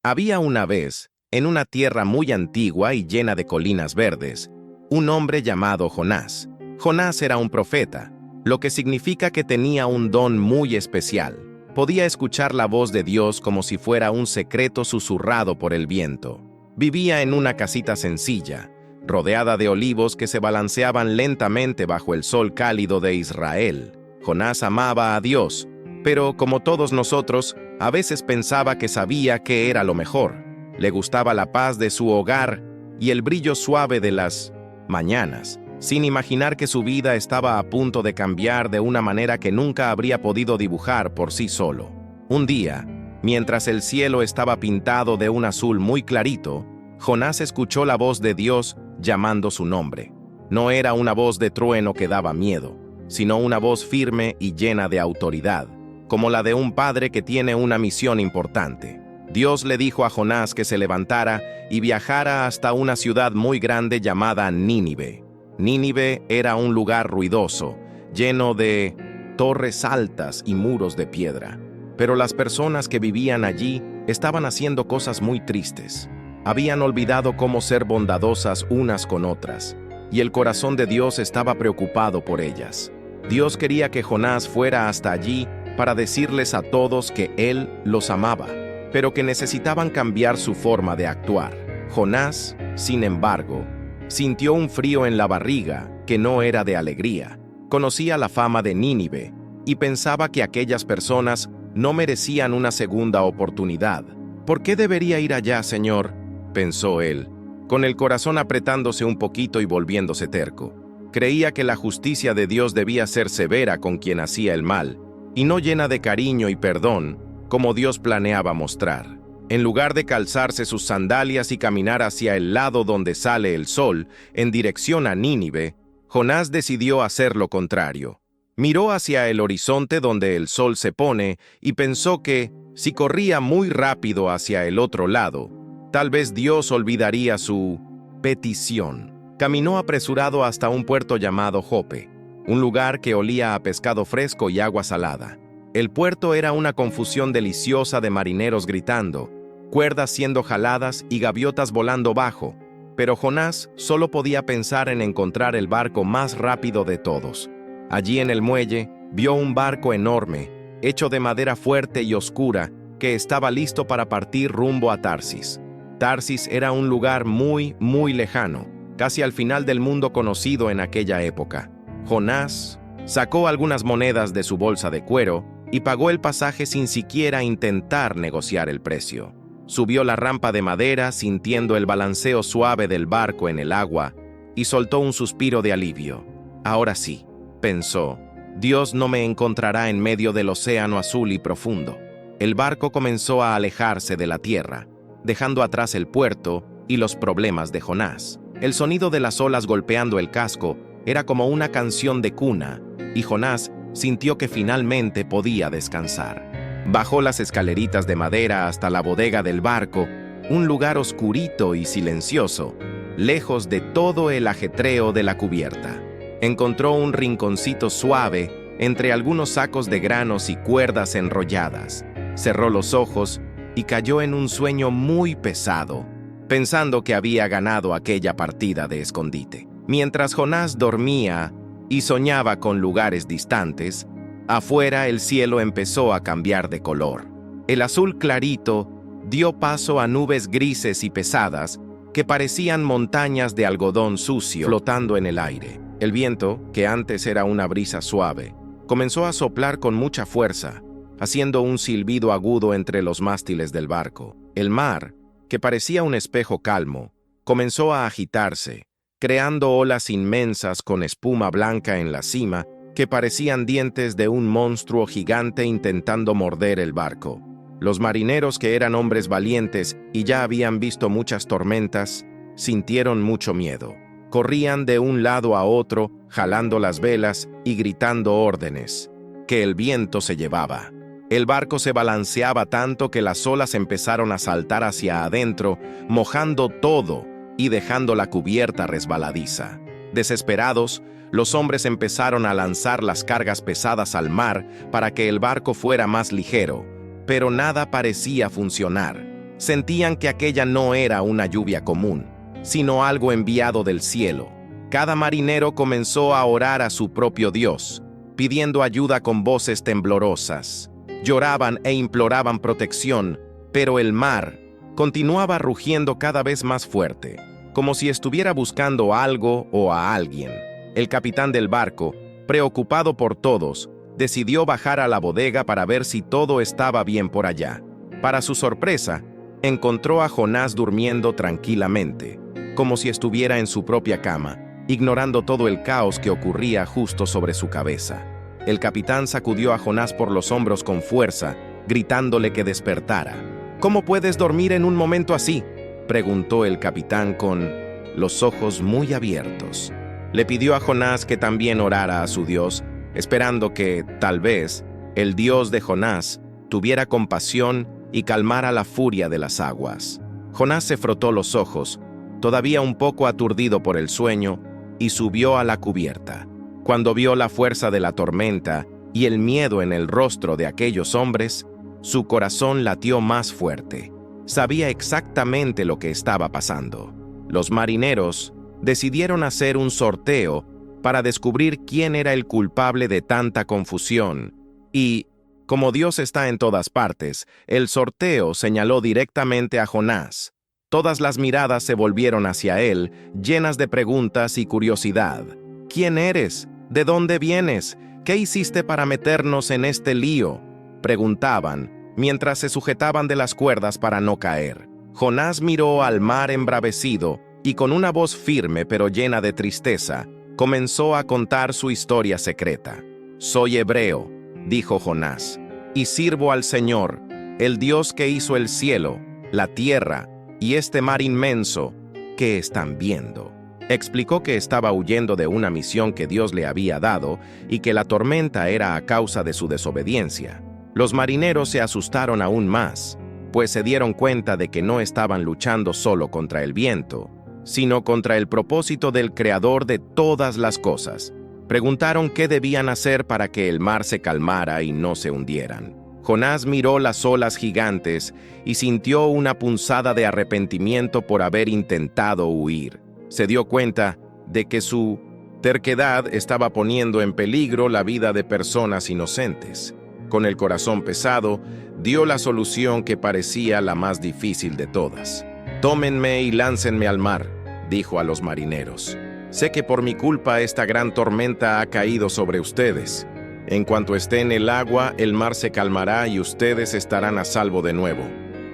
Había una vez, en una tierra muy antigua y llena de colinas verdes, un hombre llamado Jonás. Jonás era un profeta, lo que significa que tenía un don muy especial. Podía escuchar la voz de Dios como si fuera un secreto susurrado por el viento. Vivía en una casita sencilla, rodeada de olivos que se balanceaban lentamente bajo el sol cálido de Israel. Jonás amaba a Dios, pero como todos nosotros, a veces pensaba que sabía qué era lo mejor. Le gustaba la paz de su hogar y el brillo suave de las mañanas, sin imaginar que su vida estaba a punto de cambiar de una manera que nunca habría podido dibujar por sí solo. Un día, mientras el cielo estaba pintado de un azul muy clarito, Jonás escuchó la voz de Dios llamando su nombre. No era una voz de trueno que daba miedo, sino una voz firme y llena de autoridad, como la de un padre que tiene una misión importante. Dios le dijo a Jonás que se levantara y viajara hasta una ciudad muy grande llamada Nínive. Nínive era un lugar ruidoso, lleno de torres altas y muros de piedra. Pero las personas que vivían allí estaban haciendo cosas muy tristes. Habían olvidado cómo ser bondadosas unas con otras, y el corazón de Dios estaba preocupado por ellas. Dios quería que Jonás fuera hasta allí para decirles a todos que Él los amaba, pero que necesitaban cambiar su forma de actuar. Jonás, sin embargo, sintió un frío en la barriga que no era de alegría. Conocía la fama de Nínive y pensaba que aquellas personas no merecían una segunda oportunidad. ¿Por qué debería ir allá, Señor?, pensó él, con el corazón apretándose un poquito y volviéndose terco. Creía que la justicia de Dios debía ser severa con quien hacía el mal, y no llena de cariño y perdón, como Dios planeaba mostrar. En lugar de calzarse sus sandalias y caminar hacia el lado donde sale el sol, en dirección a Nínive, Jonás decidió hacer lo contrario. Miró hacia el horizonte donde el sol se pone y pensó que, si corría muy rápido hacia el otro lado, tal vez Dios olvidaría su petición. Caminó apresurado hasta un puerto llamado Jope, un lugar que olía a pescado fresco y agua salada. El puerto era una confusión deliciosa de marineros gritando, cuerdas siendo jaladas y gaviotas volando bajo, pero Jonás solo podía pensar en encontrar el barco más rápido de todos. Allí en el muelle, vio un barco enorme, hecho de madera fuerte y oscura, que estaba listo para partir rumbo a Tarsis. Tarsis era un lugar muy, muy lejano, casi al final del mundo conocido en aquella época. Jonás sacó algunas monedas de su bolsa de cuero y pagó el pasaje sin siquiera intentar negociar el precio. Subió la rampa de madera sintiendo el balanceo suave del barco en el agua y soltó un suspiro de alivio. Ahora sí, pensó, Dios no me encontrará en medio del océano azul y profundo. El barco comenzó a alejarse de la tierra, dejando atrás el puerto y los problemas de Jonás. El sonido de las olas golpeando el casco era como una canción de cuna, y Jonás sintió que finalmente podía descansar. Bajó las escaleritas de madera hasta la bodega del barco, un lugar oscurito y silencioso, lejos de todo el ajetreo de la cubierta. Encontró un rinconcito suave entre algunos sacos de granos y cuerdas enrolladas. Cerró los ojos y cayó en un sueño muy pesado, pensando que había ganado aquella partida de escondite. Mientras Jonás dormía y soñaba con lugares distantes, afuera el cielo empezó a cambiar de color. El azul clarito dio paso a nubes grises y pesadas que parecían montañas de algodón sucio flotando en el aire. El viento, que antes era una brisa suave, comenzó a soplar con mucha fuerza, haciendo un silbido agudo entre los mástiles del barco. El mar, que parecía un espejo calmo, comenzó a agitarse, creando olas inmensas con espuma blanca en la cima que parecían dientes de un monstruo gigante intentando morder el barco. Los marineros, que eran hombres valientes y ya habían visto muchas tormentas, sintieron mucho miedo. Corrían de un lado a otro, jalando las velas y gritando órdenes, que el viento se llevaba. El barco se balanceaba tanto que las olas empezaron a saltar hacia adentro, mojando todo y dejando la cubierta resbaladiza. Desesperados, los hombres empezaron a lanzar las cargas pesadas al mar para que el barco fuera más ligero, pero nada parecía funcionar. Sentían que aquella no era una lluvia común, sino algo enviado del cielo. Cada marinero comenzó a orar a su propio Dios, pidiendo ayuda con voces temblorosas. Lloraban e imploraban protección, pero el mar continuaba rugiendo cada vez más fuerte, como si estuviera buscando algo o a alguien. El capitán del barco, preocupado por todos, decidió bajar a la bodega para ver si todo estaba bien por allá. Para su sorpresa, encontró a Jonás durmiendo tranquilamente, como si estuviera en su propia cama, ignorando todo el caos que ocurría justo sobre su cabeza. El capitán sacudió a Jonás por los hombros con fuerza, gritándole que despertara. «¿Cómo puedes dormir en un momento así?», preguntó el capitán con los ojos muy abiertos. Le pidió a Jonás que también orara a su Dios, esperando que, tal vez, el Dios de Jonás tuviera compasión y calmara la furia de las aguas. Jonás se frotó los ojos, todavía un poco aturdido por el sueño, y subió a la cubierta. Cuando vio la fuerza de la tormenta y el miedo en el rostro de aquellos hombres, su corazón latió más fuerte. Sabía exactamente lo que estaba pasando. Los marineros decidieron hacer un sorteo para descubrir quién era el culpable de tanta confusión, y, como Dios está en todas partes, el sorteo señaló directamente a Jonás. Todas las miradas se volvieron hacia él, llenas de preguntas y curiosidad. «¿Quién eres? ¿De dónde vienes? ¿Qué hiciste para meternos en este lío?», preguntaban, mientras se sujetaban de las cuerdas para no caer. Jonás miró al mar embravecido y con una voz firme pero llena de tristeza, comenzó a contar su historia secreta. «Soy hebreo», dijo Jonás, «y sirvo al Señor, el Dios que hizo el cielo, la tierra y este mar inmenso que están viendo». Explicó que estaba huyendo de una misión que Dios le había dado y que la tormenta era a causa de su desobediencia. Los marineros se asustaron aún más, pues se dieron cuenta de que no estaban luchando solo contra el viento, sino contra el propósito del Creador de todas las cosas. Preguntaron qué debían hacer para que el mar se calmara y no se hundieran. Jonás miró las olas gigantes y sintió una punzada de arrepentimiento por haber intentado huir. Se dio cuenta de que su terquedad estaba poniendo en peligro la vida de personas inocentes. Con el corazón pesado, dio la solución que parecía la más difícil de todas. «Tómenme y láncenme al mar», dijo a los marineros. «Sé que por mi culpa esta gran tormenta ha caído sobre ustedes. En cuanto esté en el agua, el mar se calmará y ustedes estarán a salvo de nuevo».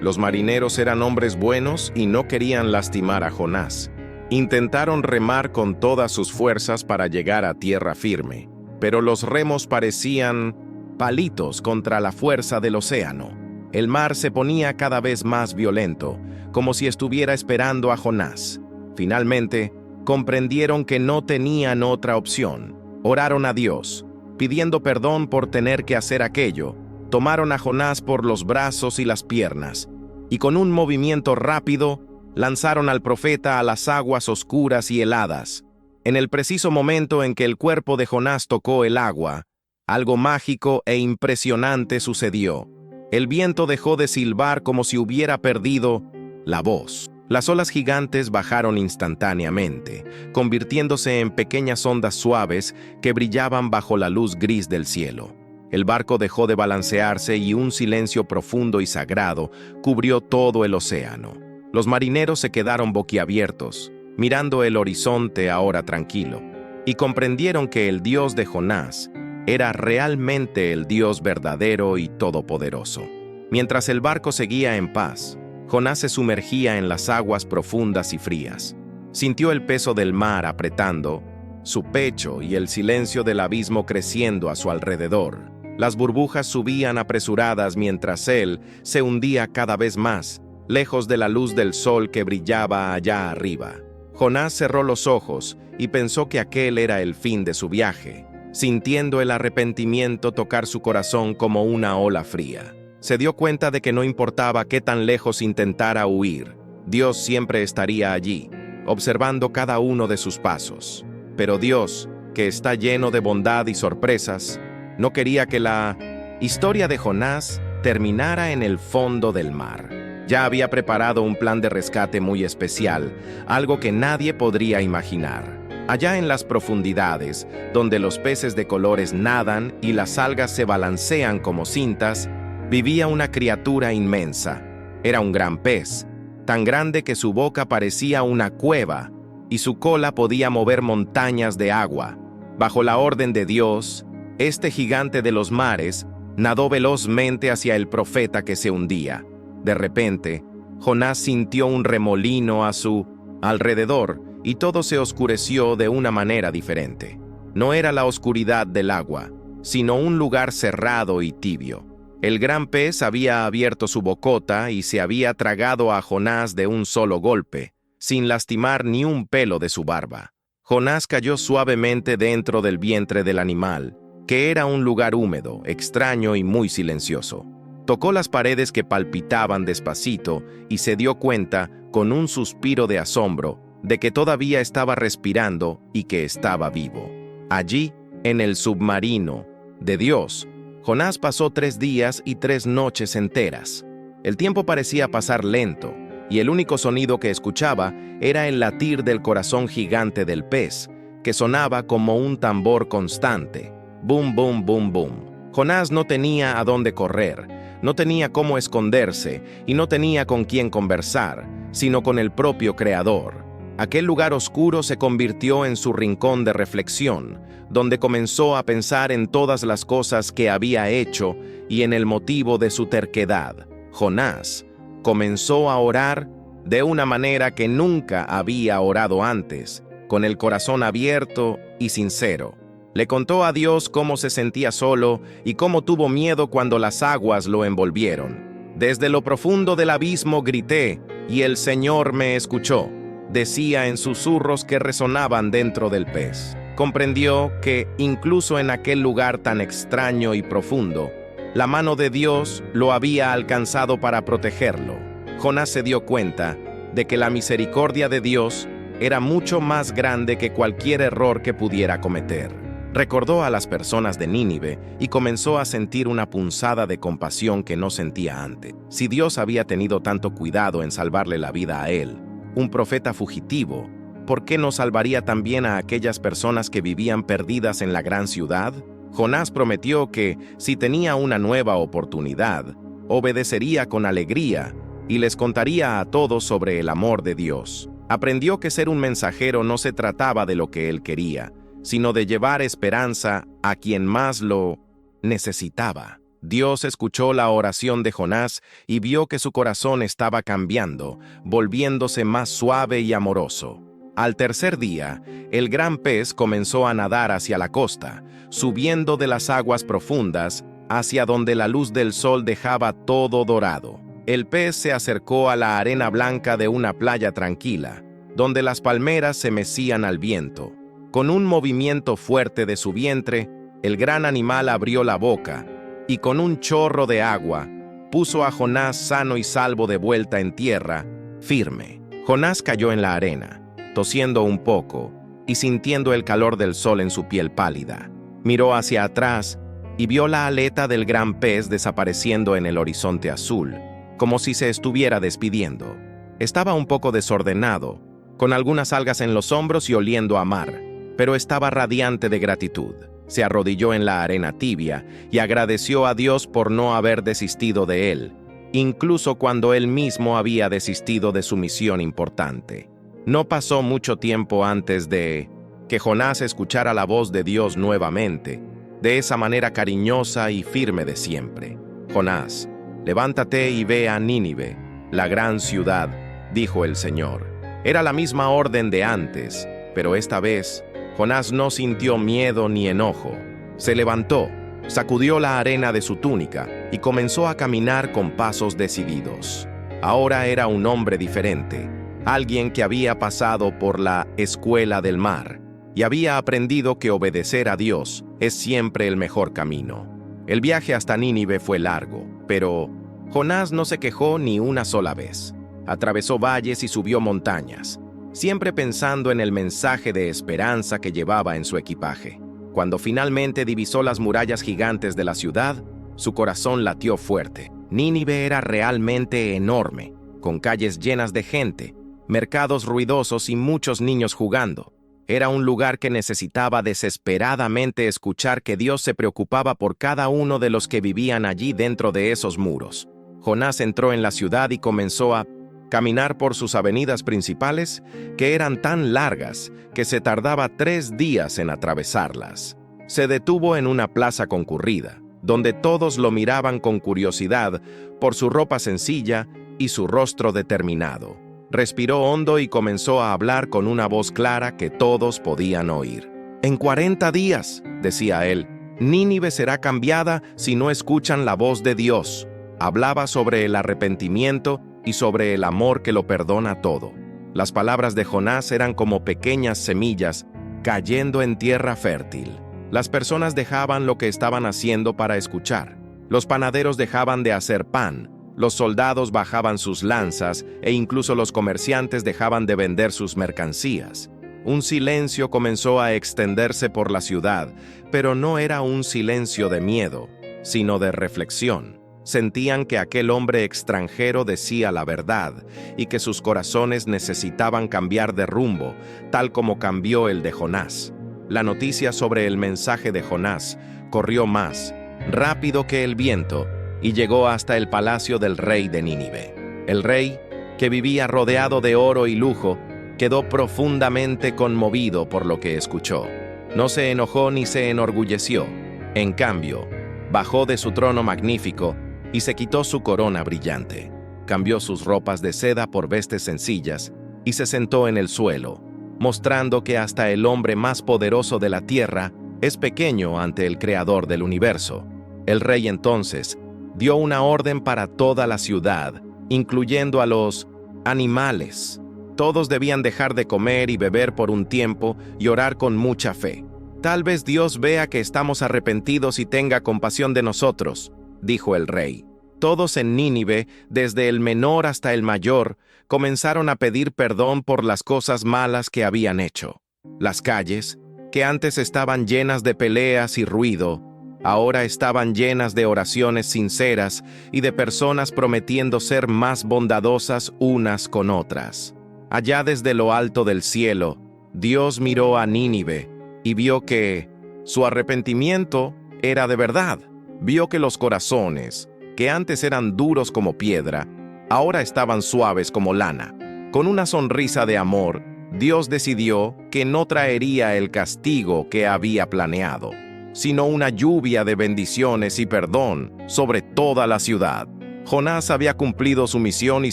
Los marineros eran hombres buenos y no querían lastimar a Jonás. Intentaron remar con todas sus fuerzas para llegar a tierra firme, pero los remos parecían palitos contra la fuerza del océano. El mar se ponía cada vez más violento, como si estuviera esperando a Jonás. Finalmente, comprendieron que no tenían otra opción. Oraron a Dios, pidiendo perdón por tener que hacer aquello. Tomaron a Jonás por los brazos y las piernas, y con un movimiento rápido, lanzaron al profeta a las aguas oscuras y heladas. En el preciso momento en que el cuerpo de Jonás tocó el agua, algo mágico e impresionante sucedió. El viento dejó de silbar como si hubiera perdido la voz. Las olas gigantes bajaron instantáneamente, convirtiéndose en pequeñas ondas suaves que brillaban bajo la luz gris del cielo. El barco dejó de balancearse y un silencio profundo y sagrado cubrió todo el océano. Los marineros se quedaron boquiabiertos, mirando el horizonte ahora tranquilo, y comprendieron que el Dios de Jonás era realmente el Dios verdadero y todopoderoso. Mientras el barco seguía en paz, Jonás se sumergía en las aguas profundas y frías. Sintió el peso del mar apretando su pecho y el silencio del abismo creciendo a su alrededor. Las burbujas subían apresuradas mientras él se hundía cada vez más, lejos de la luz del sol que brillaba allá arriba. Jonás cerró los ojos y pensó que aquel era el fin de su viaje, sintiendo el arrepentimiento tocar su corazón como una ola fría. Se dio cuenta de que no importaba qué tan lejos intentara huir, Dios siempre estaría allí, observando cada uno de sus pasos. Pero Dios, que está lleno de bondad y sorpresas, no quería que la historia de Jonás terminara en el fondo del mar. Ya había preparado un plan de rescate muy especial, algo que nadie podría imaginar. Allá en las profundidades, donde los peces de colores nadan y las algas se balancean como cintas, vivía una criatura inmensa. Era un gran pez, tan grande que su boca parecía una cueva y su cola podía mover montañas de agua. Bajo la orden de Dios, este gigante de los mares nadó velozmente hacia el profeta que se hundía. De repente, Jonás sintió un remolino a su alrededor y todo se oscureció de una manera diferente. No era la oscuridad del agua, sino un lugar cerrado y tibio. El gran pez había abierto su bocota y se había tragado a Jonás de un solo golpe, sin lastimar ni un pelo de su barba. Jonás cayó suavemente dentro del vientre del animal, que era un lugar húmedo, extraño y muy silencioso. Tocó las paredes que palpitaban despacito y se dio cuenta, con un suspiro de asombro, de que todavía estaba respirando y que estaba vivo. Allí, en el submarino de Dios, Jonás pasó 3 días y 3 noches enteras. El tiempo parecía pasar lento, y el único sonido que escuchaba era el latir del corazón gigante del pez, que sonaba como un tambor constante. Boom, boom, boom, boom. Jonás no tenía a dónde correr, no tenía cómo esconderse y no tenía con quién conversar, sino con el propio Creador. Aquel lugar oscuro se convirtió en su rincón de reflexión, donde comenzó a pensar en todas las cosas que había hecho y en el motivo de su terquedad. Jonás comenzó a orar de una manera que nunca había orado antes, con el corazón abierto y sincero. Le contó a Dios cómo se sentía solo y cómo tuvo miedo cuando las aguas lo envolvieron. Desde lo profundo del abismo grité, y el Señor me escuchó, decía en susurros que resonaban dentro del pez. Comprendió que, incluso en aquel lugar tan extraño y profundo, la mano de Dios lo había alcanzado para protegerlo. Jonás se dio cuenta de que la misericordia de Dios era mucho más grande que cualquier error que pudiera cometer. Recordó a las personas de Nínive y comenzó a sentir una punzada de compasión que no sentía antes. Si Dios había tenido tanto cuidado en salvarle la vida a él, un profeta fugitivo, ¿por qué no salvaría también a aquellas personas que vivían perdidas en la gran ciudad? Jonás prometió que, si tenía una nueva oportunidad, obedecería con alegría y les contaría a todos sobre el amor de Dios. Aprendió que ser un mensajero no se trataba de lo que él quería, sino de llevar esperanza a quien más lo necesitaba. Dios escuchó la oración de Jonás y vio que su corazón estaba cambiando, volviéndose más suave y amoroso. Al tercer día, el gran pez comenzó a nadar hacia la costa, subiendo de las aguas profundas hacia donde la luz del sol dejaba todo dorado. El pez se acercó a la arena blanca de una playa tranquila, donde las palmeras se mecían al viento. Con un movimiento fuerte de su vientre, el gran animal abrió la boca y con un chorro de agua puso a Jonás sano y salvo de vuelta en tierra, firme. Jonás cayó en la arena, tosiendo un poco y sintiendo el calor del sol en su piel pálida. Miró hacia atrás y vio la aleta del gran pez desapareciendo en el horizonte azul, como si se estuviera despidiendo. Estaba un poco desordenado, con algunas algas en los hombros y oliendo a mar, pero estaba radiante de gratitud. Se arrodilló en la arena tibia y agradeció a Dios por no haber desistido de él, incluso cuando él mismo había desistido de su misión importante. No pasó mucho tiempo antes de que Jonás escuchara la voz de Dios nuevamente, de esa manera cariñosa y firme de siempre. Jonás, levántate y ve a Nínive, la gran ciudad, dijo el Señor. Era la misma orden de antes, pero esta vez Jonás no sintió miedo ni enojo. Se levantó, sacudió la arena de su túnica y comenzó a caminar con pasos decididos. Ahora era un hombre diferente, alguien que había pasado por la escuela del mar y había aprendido que obedecer a Dios es siempre el mejor camino. El viaje hasta Nínive fue largo, pero Jonás no se quejó ni una sola vez. Atravesó valles y subió montañas, siempre pensando en el mensaje de esperanza que llevaba en su equipaje. Cuando finalmente divisó las murallas gigantes de la ciudad, su corazón latió fuerte. Nínive era realmente enorme, con calles llenas de gente, mercados ruidosos y muchos niños jugando. Era un lugar que necesitaba desesperadamente escuchar que Dios se preocupaba por cada uno de los que vivían allí dentro de esos muros. Jonás entró en la ciudad y comenzó a caminar por sus avenidas principales, que eran tan largas que se tardaba 3 días en atravesarlas. Se detuvo en una plaza concurrida, donde todos lo miraban con curiosidad por su ropa sencilla y su rostro determinado. Respiró hondo y comenzó a hablar con una voz clara que todos podían oír. «En 40 días», decía él, «Nínive será cambiada si no escuchan la voz de Dios». Hablaba sobre el arrepentimiento y sobre el amor que lo perdona todo. Las palabras de Jonás eran como pequeñas semillas cayendo en tierra fértil. Las personas dejaban lo que estaban haciendo para escuchar. Los panaderos dejaban de hacer pan, los soldados bajaban sus lanzas e incluso los comerciantes dejaban de vender sus mercancías. Un silencio comenzó a extenderse por la ciudad, pero no era un silencio de miedo, sino de reflexión. Sentían que aquel hombre extranjero decía la verdad y que sus corazones necesitaban cambiar de rumbo, tal como cambió el de Jonás. La noticia sobre el mensaje de Jonás corrió más rápido que el viento y llegó hasta el palacio del rey de Nínive. El rey, que vivía rodeado de oro y lujo, quedó profundamente conmovido por lo que escuchó. No se enojó ni se enorgulleció. En cambio, bajó de su trono magnífico y se quitó su corona brillante. Cambió sus ropas de seda por vestes sencillas y se sentó en el suelo, mostrando que hasta el hombre más poderoso de la tierra es pequeño ante el Creador del universo. El rey entonces dio una orden para toda la ciudad, incluyendo a los animales. Todos debían dejar de comer y beber por un tiempo y orar con mucha fe. «Tal vez Dios vea que estamos arrepentidos y tenga compasión de nosotros», dijo el rey. Todos en Nínive, desde el menor hasta el mayor, comenzaron a pedir perdón por las cosas malas que habían hecho. Las calles, que antes estaban llenas de peleas y ruido, ahora estaban llenas de oraciones sinceras y de personas prometiendo ser más bondadosas unas con otras. Allá desde lo alto del cielo, Dios miró a Nínive y vio que su arrepentimiento era de verdad. Vio que los corazones, que antes eran duros como piedra, ahora estaban suaves como lana. Con una sonrisa de amor, Dios decidió que no traería el castigo que había planeado, sino una lluvia de bendiciones y perdón sobre toda la ciudad. Jonás había cumplido su misión y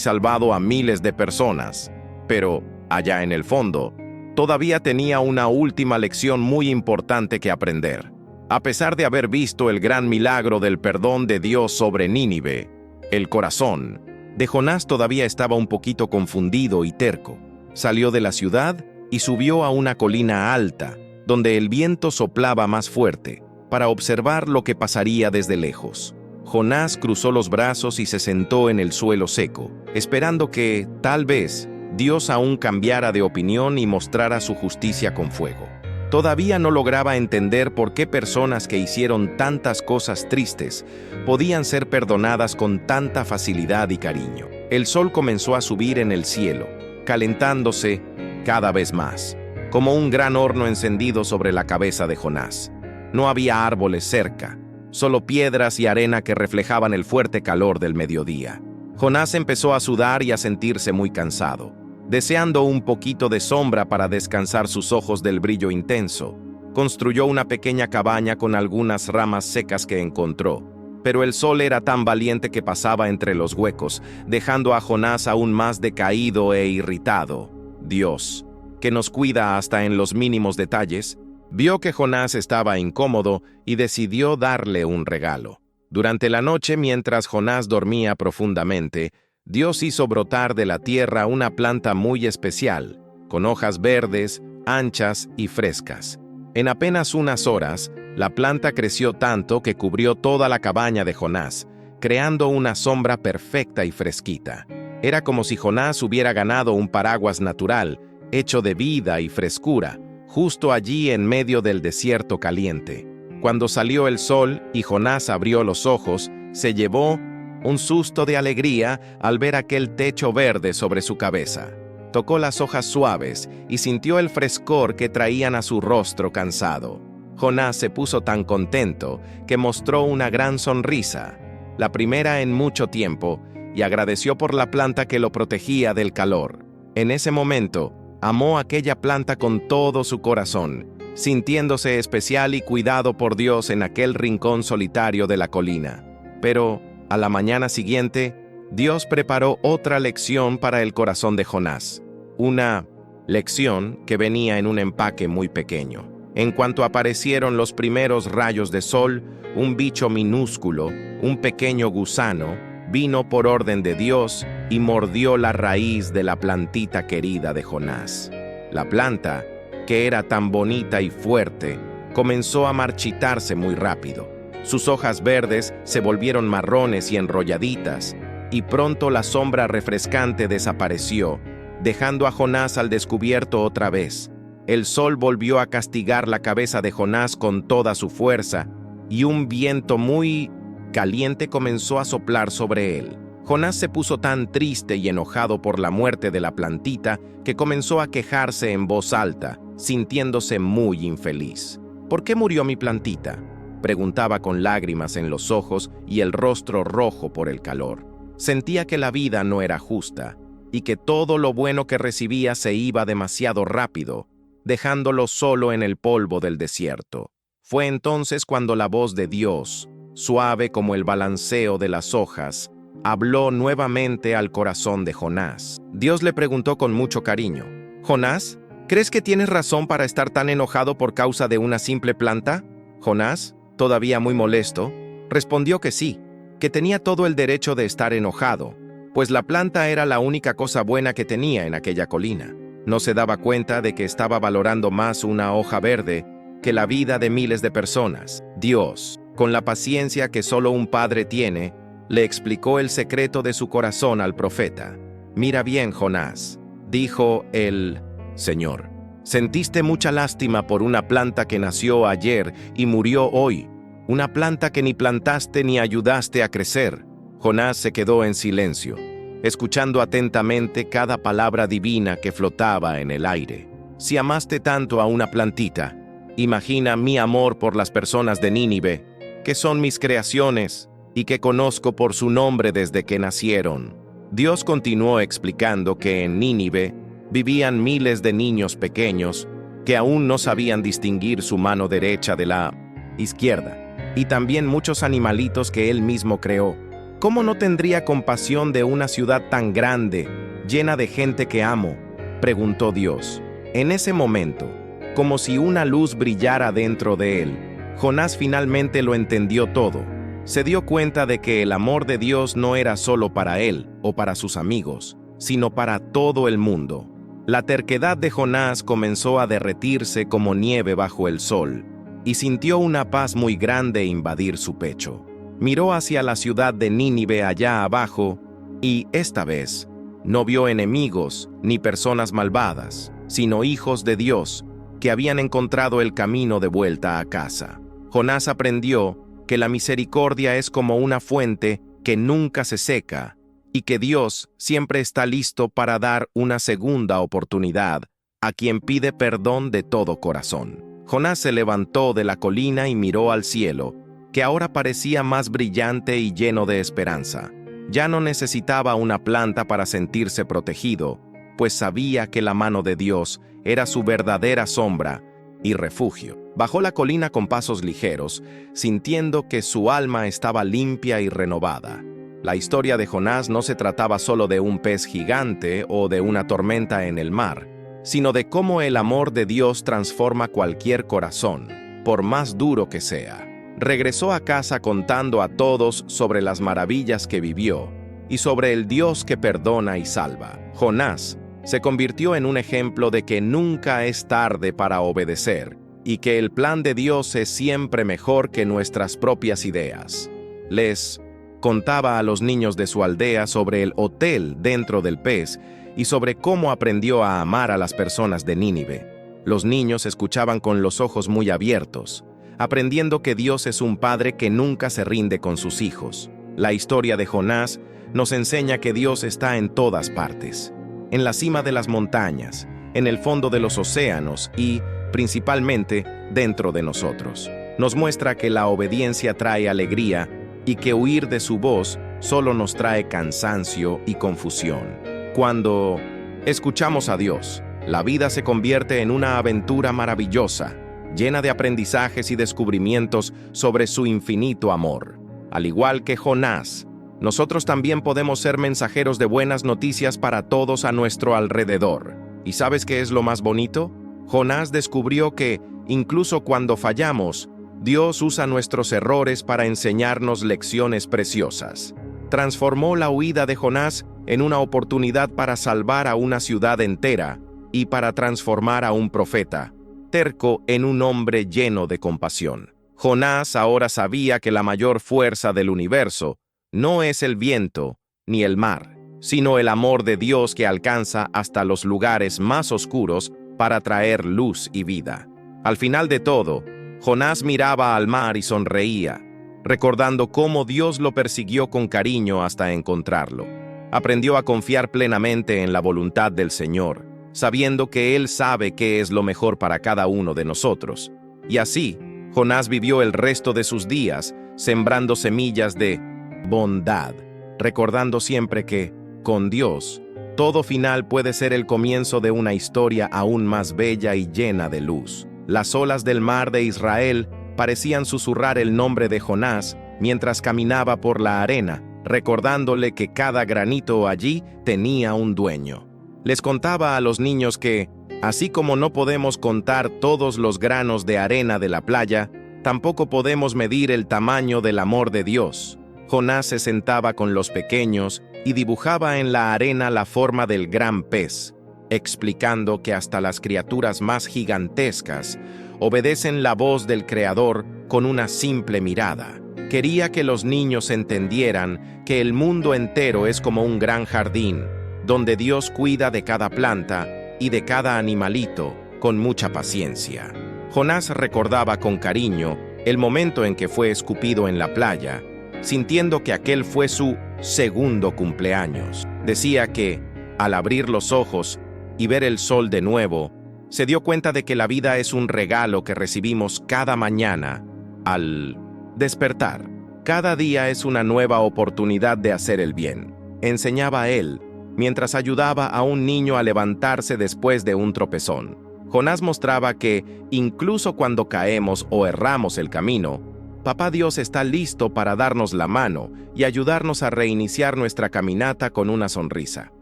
salvado a miles de personas, pero, allá en el fondo, todavía tenía una última lección muy importante que aprender. A pesar de haber visto el gran milagro del perdón de Dios sobre Nínive, el corazón de Jonás todavía estaba un poquito confundido y terco. Salió de la ciudad y subió a una colina alta, donde el viento soplaba más fuerte, para observar lo que pasaría desde lejos. Jonás cruzó los brazos y se sentó en el suelo seco, esperando que, tal vez, Dios aún cambiara de opinión y mostrara su justicia con fuego. Todavía no lograba entender por qué personas que hicieron tantas cosas tristes podían ser perdonadas con tanta facilidad y cariño. El sol comenzó a subir en el cielo, calentándose cada vez más, como un gran horno encendido sobre la cabeza de Jonás. No había árboles cerca, solo piedras y arena que reflejaban el fuerte calor del mediodía. Jonás empezó a sudar y a sentirse muy cansado. Deseando un poquito de sombra para descansar sus ojos del brillo intenso, construyó una pequeña cabaña con algunas ramas secas que encontró, pero el sol era tan valiente que pasaba entre los huecos, dejando a Jonás aún más decaído e irritado. Dios, que nos cuida hasta en los mínimos detalles, vio que Jonás estaba incómodo y decidió darle un regalo. Durante la noche, mientras Jonás dormía profundamente, Dios hizo brotar de la tierra una planta muy especial, con hojas verdes, anchas y frescas. En apenas unas horas, la planta creció tanto que cubrió toda la cabaña de Jonás, creando una sombra perfecta y fresquita. Era como si Jonás hubiera ganado un paraguas natural, hecho de vida y frescura, justo allí en medio del desierto caliente. Cuando salió el sol y Jonás abrió los ojos, se llevó un susto de alegría al ver aquel techo verde sobre su cabeza. Tocó las hojas suaves y sintió el frescor que traían a su rostro cansado. Jonás se puso tan contento que mostró una gran sonrisa, la primera en mucho tiempo, y agradeció por la planta que lo protegía del calor. En ese momento, amó aquella planta con todo su corazón, sintiéndose especial y cuidado por Dios en aquel rincón solitario de la colina. Pero, a la mañana siguiente, Dios preparó otra lección para el corazón de Jonás. Una lección que venía en un empaque muy pequeño. En cuanto aparecieron los primeros rayos de sol, un bicho minúsculo, un pequeño gusano, vino por orden de Dios y mordió la raíz de la plantita querida de Jonás. La planta, que era tan bonita y fuerte, comenzó a marchitarse muy rápido. Sus hojas verdes se volvieron marrones y enrolladitas, y pronto la sombra refrescante desapareció, dejando a Jonás al descubierto otra vez. El sol volvió a castigar la cabeza de Jonás con toda su fuerza, y un viento muy caliente comenzó a soplar sobre él. Jonás se puso tan triste y enojado por la muerte de la plantita que comenzó a quejarse en voz alta, sintiéndose muy infeliz. ¿Por qué murió mi plantita?, preguntaba con lágrimas en los ojos y el rostro rojo por el calor. Sentía que la vida no era justa y que todo lo bueno que recibía se iba demasiado rápido, dejándolo solo en el polvo del desierto. Fue entonces cuando la voz de Dios, suave como el balanceo de las hojas, habló nuevamente al corazón de Jonás. Dios le preguntó con mucho cariño: «Jonás, ¿crees que tienes razón para estar tan enojado por causa de una simple planta?» Jonás, todavía muy molesto, respondió que sí, que tenía todo el derecho de estar enojado, pues la planta era la única cosa buena que tenía en aquella colina. No se daba cuenta de que estaba valorando más una hoja verde que la vida de miles de personas. Dios, con la paciencia que solo un padre tiene, le explicó el secreto de su corazón al profeta. «Mira bien, Jonás», dijo el Señor. «Sentiste mucha lástima por una planta que nació ayer y murió hoy, una planta que ni plantaste ni ayudaste a crecer». Jonás se quedó en silencio, escuchando atentamente cada palabra divina que flotaba en el aire. «Si amaste tanto a una plantita, imagina mi amor por las personas de Nínive, que son mis creaciones y que conozco por su nombre desde que nacieron». Dios continuó explicando que en Nínive vivían miles de niños pequeños que aún no sabían distinguir su mano derecha de la izquierda, y también muchos animalitos que él mismo creó. ¿Cómo no tendría compasión de una ciudad tan grande, llena de gente que amo?, preguntó Dios. En ese momento, como si una luz brillara dentro de él, Jonás finalmente lo entendió todo. Se dio cuenta de que el amor de Dios no era solo para él o para sus amigos, sino para todo el mundo. La terquedad de Jonás comenzó a derretirse como nieve bajo el sol, y sintió una paz muy grande invadir su pecho. Miró hacia la ciudad de Nínive allá abajo, y, esta vez, no vio enemigos ni personas malvadas, sino hijos de Dios, que habían encontrado el camino de vuelta a casa. Jonás aprendió que la misericordia es como una fuente que nunca se seca, y que Dios siempre está listo para dar una segunda oportunidad a quien pide perdón de todo corazón. Jonás se levantó de la colina y miró al cielo, que ahora parecía más brillante y lleno de esperanza. Ya no necesitaba una planta para sentirse protegido, pues sabía que la mano de Dios era su verdadera sombra y refugio. Bajó la colina con pasos ligeros, sintiendo que su alma estaba limpia y renovada. La historia de Jonás no se trataba solo de un pez gigante o de una tormenta en el mar, sino de cómo el amor de Dios transforma cualquier corazón, por más duro que sea. Regresó a casa contando a todos sobre las maravillas que vivió y sobre el Dios que perdona y salva. Jonás se convirtió en un ejemplo de que nunca es tarde para obedecer y que el plan de Dios es siempre mejor que nuestras propias ideas. Les contaba a los niños de su aldea sobre el hotel dentro del pez y sobre cómo aprendió a amar a las personas de Nínive. Los niños escuchaban con los ojos muy abiertos, aprendiendo que Dios es un padre que nunca se rinde con sus hijos. La historia de Jonás nos enseña que Dios está en todas partes, en la cima de las montañas, en el fondo de los océanos y, principalmente, dentro de nosotros. Nos muestra que la obediencia trae alegría y que huir de su voz solo nos trae cansancio y confusión. Cuando escuchamos a Dios, la vida se convierte en una aventura maravillosa, llena de aprendizajes y descubrimientos sobre su infinito amor. Al igual que Jonás, nosotros también podemos ser mensajeros de buenas noticias para todos a nuestro alrededor. ¿Y sabes qué es lo más bonito? Jonás descubrió que, incluso cuando fallamos, Dios usa nuestros errores para enseñarnos lecciones preciosas. Transformó la huida de Jonás en una oportunidad para salvar a una ciudad entera y para transformar a un profeta terco en un hombre lleno de compasión. Jonás ahora sabía que la mayor fuerza del universo no es el viento ni el mar, sino el amor de Dios que alcanza hasta los lugares más oscuros para traer luz y vida. Al final de todo, Jonás miraba al mar y sonreía, recordando cómo Dios lo persiguió con cariño hasta encontrarlo. Aprendió a confiar plenamente en la voluntad del Señor, sabiendo que Él sabe qué es lo mejor para cada uno de nosotros. Y así, Jonás vivió el resto de sus días sembrando semillas de bondad, recordando siempre que, con Dios, todo final puede ser el comienzo de una historia aún más bella y llena de luz. Las olas del mar de Israel parecían susurrar el nombre de Jonás mientras caminaba por la arena, recordándole que cada granito allí tenía un dueño. Les contaba a los niños que, así como no podemos contar todos los granos de arena de la playa, tampoco podemos medir el tamaño del amor de Dios. Jonás se sentaba con los pequeños y dibujaba en la arena la forma del gran pez, explicando que hasta las criaturas más gigantescas obedecen la voz del Creador con una simple mirada. Quería que los niños entendieran que el mundo entero es como un gran jardín, donde Dios cuida de cada planta y de cada animalito con mucha paciencia. Jonás recordaba con cariño el momento en que fue escupido en la playa, sintiendo que aquel fue su segundo cumpleaños. Decía que, al abrir los ojos y ver el sol de nuevo, se dio cuenta de que la vida es un regalo que recibimos cada mañana al despertar. Cada día es una nueva oportunidad de hacer el bien, enseñaba él, mientras ayudaba a un niño a levantarse después de un tropezón. Jonás mostraba que, incluso cuando caemos o erramos el camino, Papá Dios está listo para darnos la mano y ayudarnos a reiniciar nuestra caminata con una sonrisa.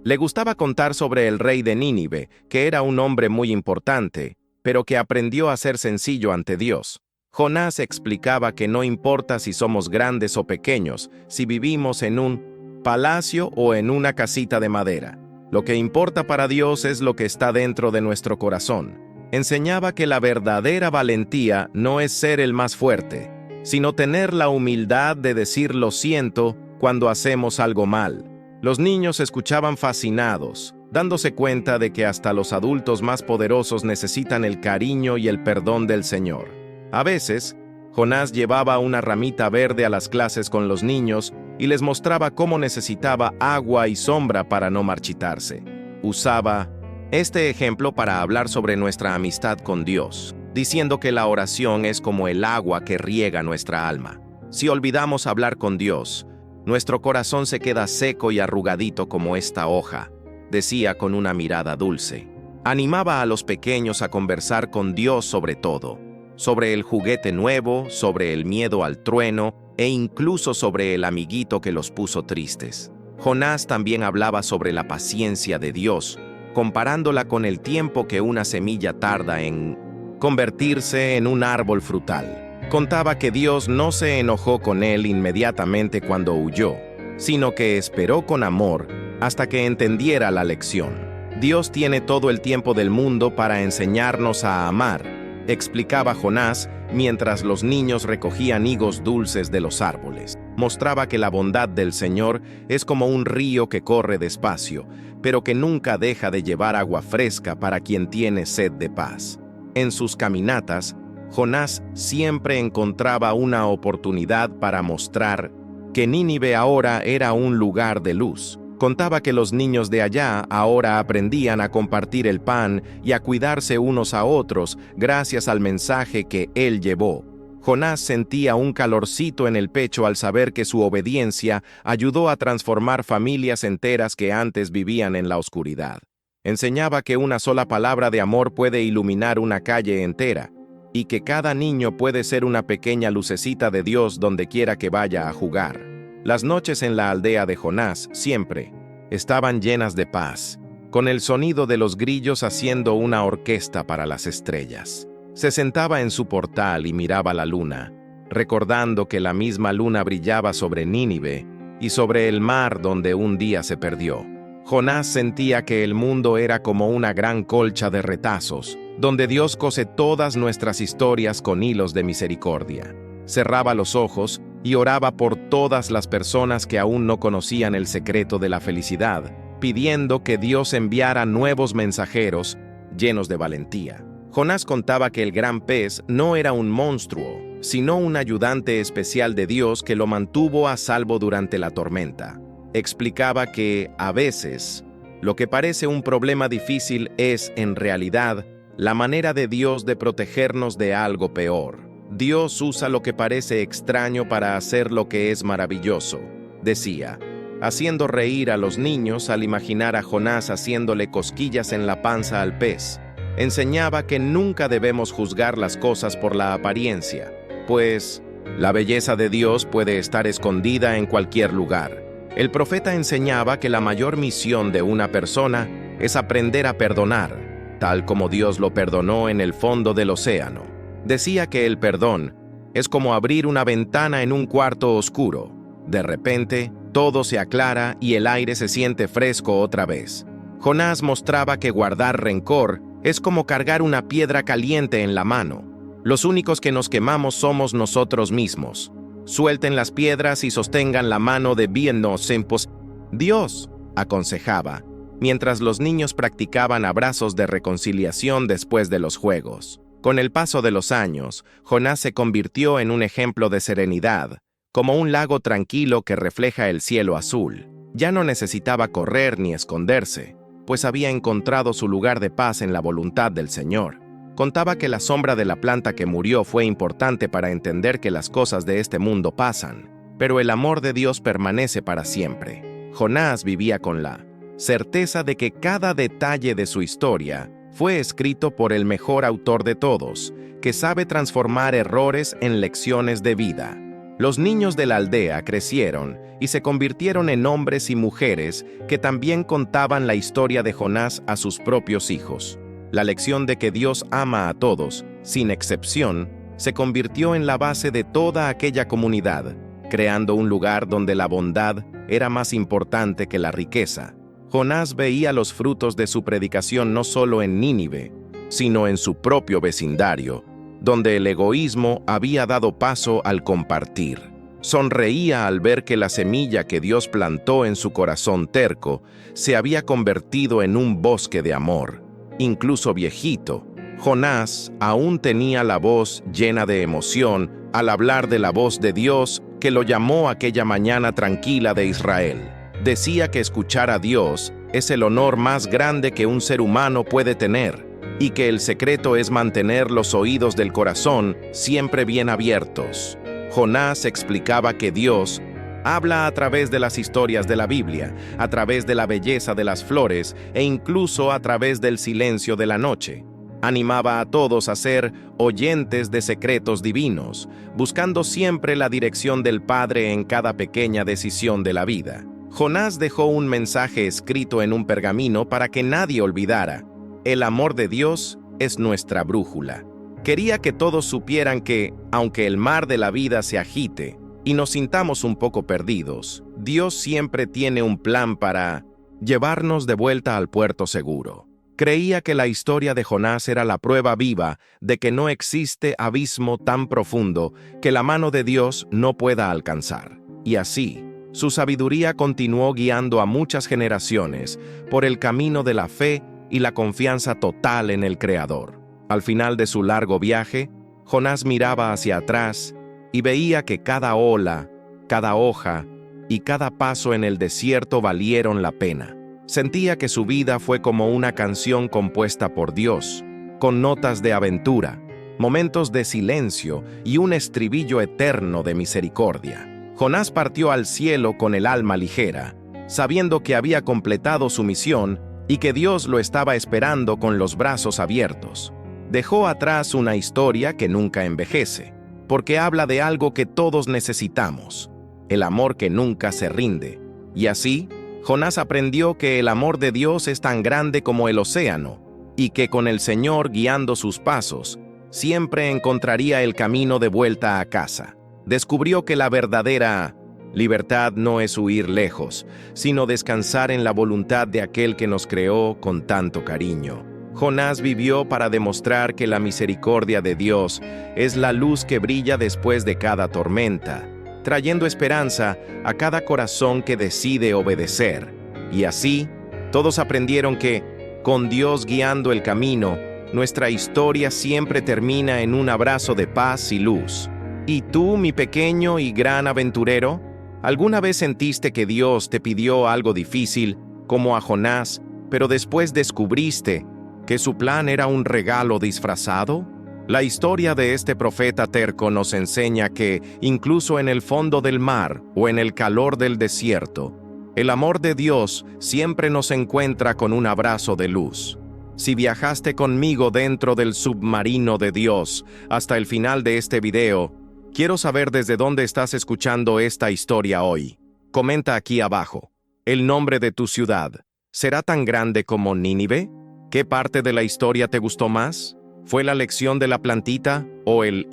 Le gustaba contar sobre el rey de Nínive, que era un hombre muy importante, pero que aprendió a ser sencillo ante Dios. Jonás explicaba que no importa si somos grandes o pequeños, si vivimos en un palacio o en una casita de madera. Lo que importa para Dios es lo que está dentro de nuestro corazón. Enseñaba que la verdadera valentía no es ser el más fuerte, sino tener la humildad de decir lo siento cuando hacemos algo mal. Los niños escuchaban fascinados, dándose cuenta de que hasta los adultos más poderosos necesitan el cariño y el perdón del Señor. A veces, Jonás llevaba una ramita verde a las clases con los niños y les mostraba cómo necesitaba agua y sombra para no marchitarse. Usaba este ejemplo para hablar sobre nuestra amistad con Dios, diciendo que la oración es como el agua que riega nuestra alma. Si olvidamos hablar con Dios, nuestro corazón se queda seco y arrugadito como esta hoja, decía con una mirada dulce. Animaba a los pequeños a conversar con Dios sobre todo, sobre el juguete nuevo, sobre el miedo al trueno e incluso sobre el amiguito que los puso tristes. Jonás también hablaba sobre la paciencia de Dios, comparándola con el tiempo que una semilla tarda en convertirse en un árbol frutal. Contaba que Dios no se enojó con él inmediatamente cuando huyó, sino que esperó con amor hasta que entendiera la lección. Dios tiene todo el tiempo del mundo para enseñarnos a amar, explicaba Jonás mientras los niños recogían higos dulces de los árboles. Mostraba que la bondad del Señor es como un río que corre despacio, pero que nunca deja de llevar agua fresca para quien tiene sed de paz. En sus caminatas, Jonás siempre encontraba una oportunidad para mostrar que Nínive ahora era un lugar de luz. Contaba que los niños de allá ahora aprendían a compartir el pan y a cuidarse unos a otros gracias al mensaje que él llevó. Jonás sentía un calorcito en el pecho al saber que su obediencia ayudó a transformar familias enteras que antes vivían en la oscuridad. Enseñaba que una sola palabra de amor puede iluminar una calle entera, y que cada niño puede ser una pequeña lucecita de Dios donde quiera que vaya a jugar. Las noches en la aldea de Jonás siempre estaban llenas de paz, con el sonido de los grillos haciendo una orquesta para las estrellas. Se sentaba en su portal y miraba la luna, recordando que la misma luna brillaba sobre Nínive y sobre el mar donde un día se perdió. Jonás sentía que el mundo era como una gran colcha de retazos, donde Dios cose todas nuestras historias con hilos de misericordia. Cerraba los ojos y oraba por todas las personas que aún no conocían el secreto de la felicidad, pidiendo que Dios enviara nuevos mensajeros llenos de valentía. Jonás contaba que el gran pez no era un monstruo, sino un ayudante especial de Dios que lo mantuvo a salvo durante la tormenta. Explicaba que, a veces, lo que parece un problema difícil es, en realidad, la manera de Dios de protegernos de algo peor. Dios usa lo que parece extraño para hacer lo que es maravilloso, decía, haciendo reír a los niños al imaginar a Jonás haciéndole cosquillas en la panza al pez. Enseñaba que nunca debemos juzgar las cosas por la apariencia, pues la belleza de Dios puede estar escondida en cualquier lugar. El profeta enseñaba que la mayor misión de una persona es aprender a perdonar, tal como Dios lo perdonó en el fondo del océano. Decía que el perdón es como abrir una ventana en un cuarto oscuro. De repente, todo se aclara y el aire se siente fresco otra vez. Jonás mostraba que guardar rencor es como cargar una piedra caliente en la mano. Los únicos que nos quemamos somos nosotros mismos. Suelten las piedras y sostengan la mano de bienos en pos. Dios, aconsejaba, mientras los niños practicaban abrazos de reconciliación después de los juegos. Con el paso de los años, Jonás se convirtió en un ejemplo de serenidad, como un lago tranquilo que refleja el cielo azul. Ya no necesitaba correr ni esconderse, pues había encontrado su lugar de paz en la voluntad del Señor. Contaba que la sombra de la planta que murió fue importante para entender que las cosas de este mundo pasan, pero el amor de Dios permanece para siempre. Jonás vivía con la certeza de que cada detalle de su historia fue escrito por el mejor autor de todos, que sabe transformar errores en lecciones de vida. Los niños de la aldea crecieron y se convirtieron en hombres y mujeres que también contaban la historia de Jonás a sus propios hijos. La lección de que Dios ama a todos, sin excepción, se convirtió en la base de toda aquella comunidad, creando un lugar donde la bondad era más importante que la riqueza. Jonás veía los frutos de su predicación no solo en Nínive, sino en su propio vecindario, donde el egoísmo había dado paso al compartir. Sonreía al ver que la semilla que Dios plantó en su corazón terco se había convertido en un bosque de amor. Incluso viejito, Jonás aún tenía la voz llena de emoción al hablar de la voz de Dios que lo llamó aquella mañana tranquila de Israel. Decía que escuchar a Dios es el honor más grande que un ser humano puede tener, y que el secreto es mantener los oídos del corazón siempre bien abiertos. Jonás explicaba que Dios habla a través de las historias de la Biblia, a través de la belleza de las flores e incluso a través del silencio de la noche. Animaba a todos a ser oyentes de secretos divinos, buscando siempre la dirección del Padre en cada pequeña decisión de la vida. Jonás dejó un mensaje escrito en un pergamino para que nadie olvidara: el amor de Dios es nuestra brújula. Quería que todos supieran que, aunque el mar de la vida se agite y nos sintamos un poco perdidos, Dios siempre tiene un plan para llevarnos de vuelta al puerto seguro. Creía que la historia de Jonás era la prueba viva de que no existe abismo tan profundo que la mano de Dios no pueda alcanzar. Y así, su sabiduría continuó guiando a muchas generaciones por el camino de la fe y la confianza total en el Creador. Al final de su largo viaje, Jonás miraba hacia atrás y veía que cada ola, cada hoja y cada paso en el desierto valieron la pena. Sentía que su vida fue como una canción compuesta por Dios, con notas de aventura, momentos de silencio y un estribillo eterno de misericordia. Jonás partió al cielo con el alma ligera, sabiendo que había completado su misión y que Dios lo estaba esperando con los brazos abiertos. Dejó atrás una historia que nunca envejece, porque habla de algo que todos necesitamos, el amor que nunca se rinde. Y así, Jonás aprendió que el amor de Dios es tan grande como el océano, y que con el Señor guiando sus pasos, siempre encontraría el camino de vuelta a casa. Descubrió que la verdadera libertad no es huir lejos, sino descansar en la voluntad de aquel que nos creó con tanto cariño. Jonás vivió para demostrar que la misericordia de Dios es la luz que brilla después de cada tormenta, trayendo esperanza a cada corazón que decide obedecer. Y así, todos aprendieron que, con Dios guiando el camino, nuestra historia siempre termina en un abrazo de paz y luz. ¿Y tú, mi pequeño y gran aventurero? ¿Alguna vez sentiste que Dios te pidió algo difícil, como a Jonás, pero después descubriste que su plan era un regalo disfrazado? La historia de este profeta terco nos enseña que, incluso en el fondo del mar o en el calor del desierto, el amor de Dios siempre nos encuentra con un abrazo de luz. Si viajaste conmigo dentro del submarino de Dios hasta el final de este video, quiero saber desde dónde estás escuchando esta historia hoy. Comenta aquí abajo. ¿El nombre de tu ciudad será tan grande como Nínive? ¿Qué parte de la historia te gustó más? ¿Fue la lección de la plantita o el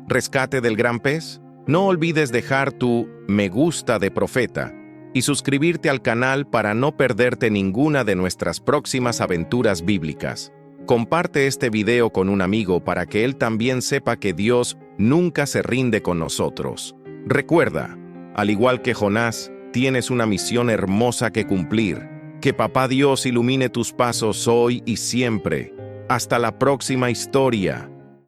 rescate del gran pez? No olvides dejar tu me gusta de Profeta y suscribirte al canal para no perderte ninguna de nuestras próximas aventuras bíblicas. Comparte este video con un amigo para que él también sepa que Dios nunca se rinde con nosotros. Recuerda, al igual que Jonás, tienes una misión hermosa que cumplir. Que Papá Dios ilumine tus pasos hoy y siempre. Hasta la próxima historia.